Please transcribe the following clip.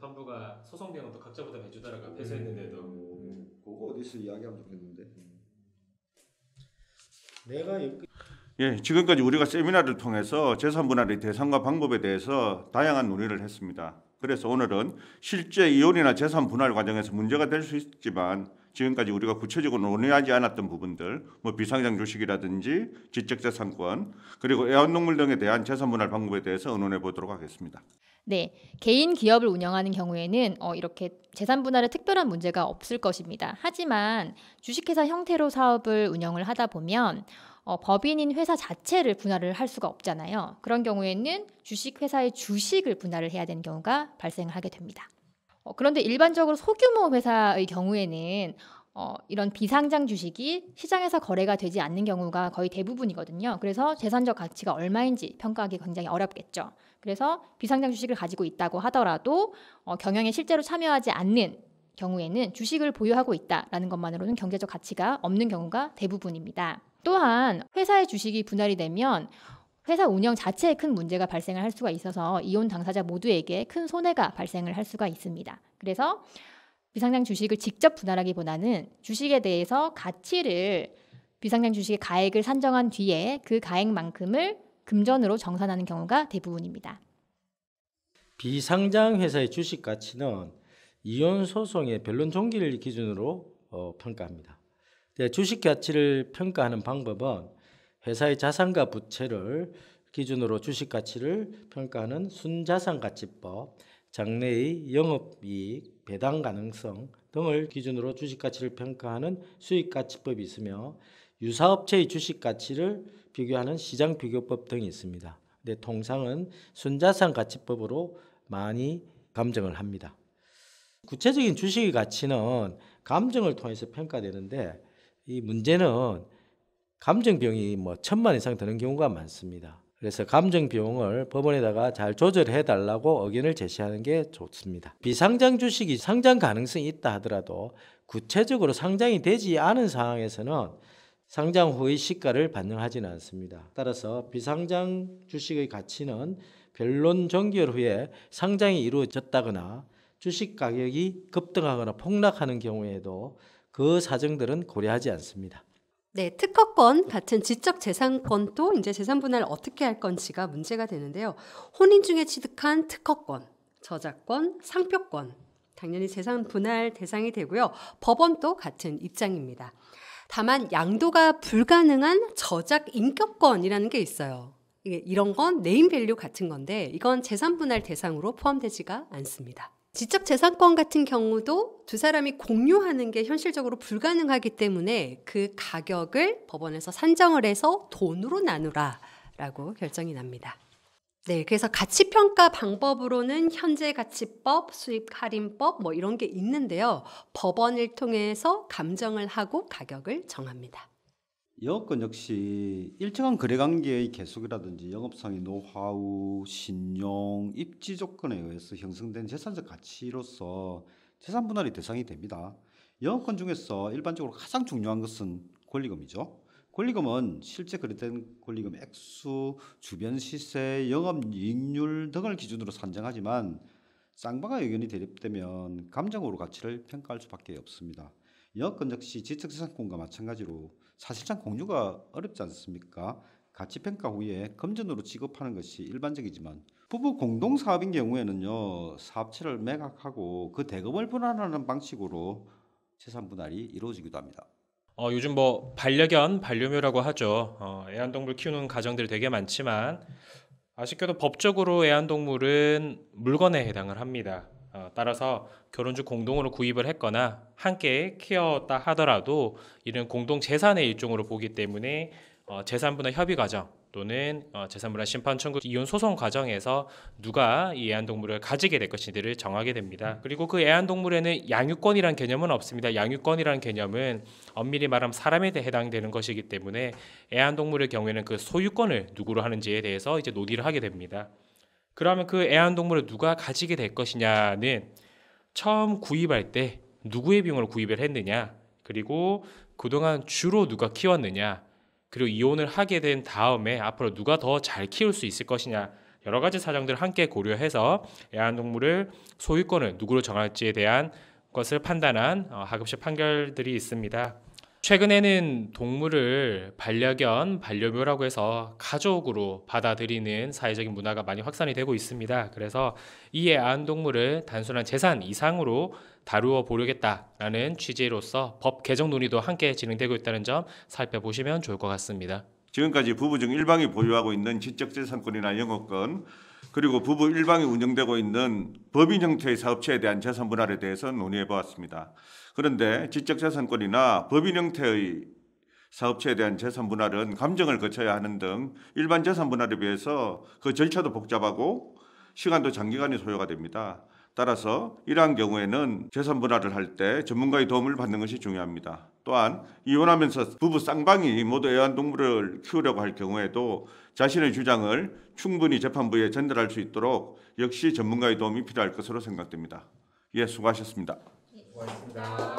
재판부가 소송 비용은 또 각자 부담해주더라고요. 패소했는데도. 그거 어디서 이야기하면 좋겠는데. 예, 지금까지 우리가 세미나를 통해서 재산 분할의 대상과 방법에 대해서 다양한 논의를 했습니다. 그래서 오늘은 실제 이혼이나 재산 분할 과정에서 문제가 될 수 있지만 지금까지 우리가 구체적으로 논의하지 않았던 부분들, 뭐 비상장 주식이라든지 지적재산권, 그리고 애완동물 등에 대한 재산 분할 방법에 대해서 의논해 보도록 하겠습니다. 네, 개인 기업을 운영하는 경우에는 이렇게 재산 분할에 특별한 문제가 없을 것입니다. 하지만 주식회사 형태로 사업을 운영을 하다 보면 법인인 회사 자체를 분할을 할 수가 없잖아요. 그런 경우에는 주식회사의 주식을 분할을 해야 되는 경우가 발생을 하게 됩니다. 그런데 일반적으로 소규모 회사의 경우에는 이런 비상장 주식이 시장에서 거래가 되지 않는 경우가 거의 대부분이거든요. 그래서 재산적 가치가 얼마인지 평가하기 굉장히 어렵겠죠. 그래서 비상장 주식을 가지고 있다고 하더라도 경영에 실제로 참여하지 않는 경우에는 주식을 보유하고 있다라는 것만으로는 경제적 가치가 없는 경우가 대부분입니다. 또한 회사의 주식이 분할이 되면 회사 운영 자체에 큰 문제가 발생을 할 수가 있어서 이혼 당사자 모두에게 큰 손해가 발생을 할 수가 있습니다. 그래서 비상장 주식을 직접 분할하기보다는 주식에 대해서 가치를 비상장 주식의 가액을 산정한 뒤에 그 가액만큼을 금전으로 정산하는 경우가 대부분입니다. 비상장 회사의 주식 가치는 이혼 소송의 변론 종기를 기준으로 평가합니다. 주식 가치를 평가하는 방법은 회사의 자산과 부채를 기준으로 주식 가치를 평가하는 순자산가치법, 장래의 영업이익, 배당 가능성 등을 기준으로 주식 가치를 평가하는 수익가치법이 있으며 유사업체의 주식 가치를 비교하는 시장비교법 등이 있습니다. 근데 통상은 순자산가치법으로 많이 감정을 합니다. 구체적인 주식의 가치는 감정을 통해서 평가되는데 이 문제는 감정 비용이 1,000만 이상 드는 경우가 많습니다. 그래서 감정 비용을 법원에다가 잘 조절해 달라고 의견을 제시하는 게 좋습니다. 비상장 주식이 상장 가능성이 있다 하더라도 구체적으로 상장이 되지 않은 상황에서는 상장 후의 시가를 반영하지는 않습니다. 따라서 비상장 주식의 가치는 변론 종결 후에 상장이 이루어졌다거나 주식 가격이 급등하거나 폭락하는 경우에도 그 사정들은 고려하지 않습니다. 네, 특허권 같은 지적재산권도 이제 재산분할 어떻게 할 건지가 문제가 되는데요. 혼인 중에 취득한 특허권, 저작권, 상표권 당연히 재산분할 대상이 되고요. 법원도 같은 입장입니다. 다만 양도가 불가능한 저작 인격권이라는 게 있어요. 이런 건 네임밸류 같은 건데 이건 재산분할 대상으로 포함되지가 않습니다. 지적재산권 같은 경우도 두 사람이 공유하는 게 현실적으로 불가능하기 때문에 그 가격을 법원에서 산정을 해서 돈으로 나누라라고 결정이 납니다. 네, 그래서 가치평가 방법으로는 현재가치법, 수입할인법 이런 게 있는데요. 법원을 통해서 감정을 하고 가격을 정합니다. 영업권 역시 일정한 거래관계의 계속이라든지 영업상의 노하우, 신용, 입지 조건에 의해서 형성된 재산적 가치로서 재산 분할의 대상이 됩니다. 영업권 중에서 일반적으로 가장 중요한 것은 권리금이죠. 권리금은 실제 거래된 권리금 액수, 주변 시세, 영업이익률 등을 기준으로 산정하지만 쌍방의 의견이 대립되면 감정으로 가치를 평가할 수밖에 없습니다. 영업권 역시 지적재산권과 마찬가지로 사실상 공유가 어렵지 않습니까? 가치평가 후에 금전으로 지급하는 것이 일반적이지만 부부 공동사업인 경우에는요, 사업체를 매각하고 그 대금을 분할하는 방식으로 재산 분할이 이루어지기도 합니다. 요즘 반려견, 반려묘라고 하죠. 애완동물 키우는 가정들이 되게 많지만 아쉽게도 법적으로 애완동물은 물건에 해당을 합니다. 따라서 결혼 중 공동으로 구입을 했거나 함께 키웠다 하더라도 이런 공동 재산의 일종으로 보기 때문에 재산분할 협의 과정 또는 재산분할 심판 청구 이혼 소송 과정에서 누가 이 애완동물을 가지게 될 것인지를 정하게 됩니다. 그리고 그 애완동물에는 양육권이라는 개념은 없습니다. 양육권이라는 개념은 엄밀히 말하면 사람에 해당되는 것이기 때문에 애완동물의 경우에는 그 소유권을 누구로 하는지에 대해서 이제 논의를 하게 됩니다. 그러면 그 애완동물을 누가 가지게 될 것이냐는 처음 구입할 때 누구의 비용으로 구입을 했느냐, 그리고 그동안 주로 누가 키웠느냐, 그리고 이혼을 하게 된 다음에 앞으로 누가 더 잘 키울 수 있을 것이냐에 여러 가지 사정들을 함께 고려해서 애완동물을 소유권을 누구로 정할지에 대한 것을 판단한 하급식 판결들이 있습니다. 최근에는 동물을 반려견, 반려묘라고 해서 가족으로 받아들이는 사회적인 문화가 많이 확산이 되고 있습니다. 그래서 이 애완동물을 단순한 재산 이상으로 다루어 보려겠다라는 취지로서 법 개정 논의도 함께 진행되고 있다는 점 살펴보시면 좋을 것 같습니다. 지금까지 부부 중 일방이 보유하고 있는 지적재산권이나 영업권, 그리고 부부 일방이 운영되고 있는 법인 형태의 사업체에 대한 재산 분할에 대해서 논의해 보았습니다. 그런데 지적재산권이나 법인 형태의 사업체에 대한 재산 분할은 감정을 거쳐야 하는 등 일반 재산 분할에 비해서 그 절차도 복잡하고 시간도 장기간이 소요가 됩니다. 따라서 이러한 경우에는 재산 분할을 할 때 전문가의 도움을 받는 것이 중요합니다. 또한 이혼하면서 부부 쌍방이 모두 애완동물을 키우려고 할 경우에도 자신의 주장을 충분히 재판부에 전달할 수 있도록 역시 전문가의 도움이 필요할 것으로 생각됩니다. 예, 수고하셨습니다. 고맙습니다.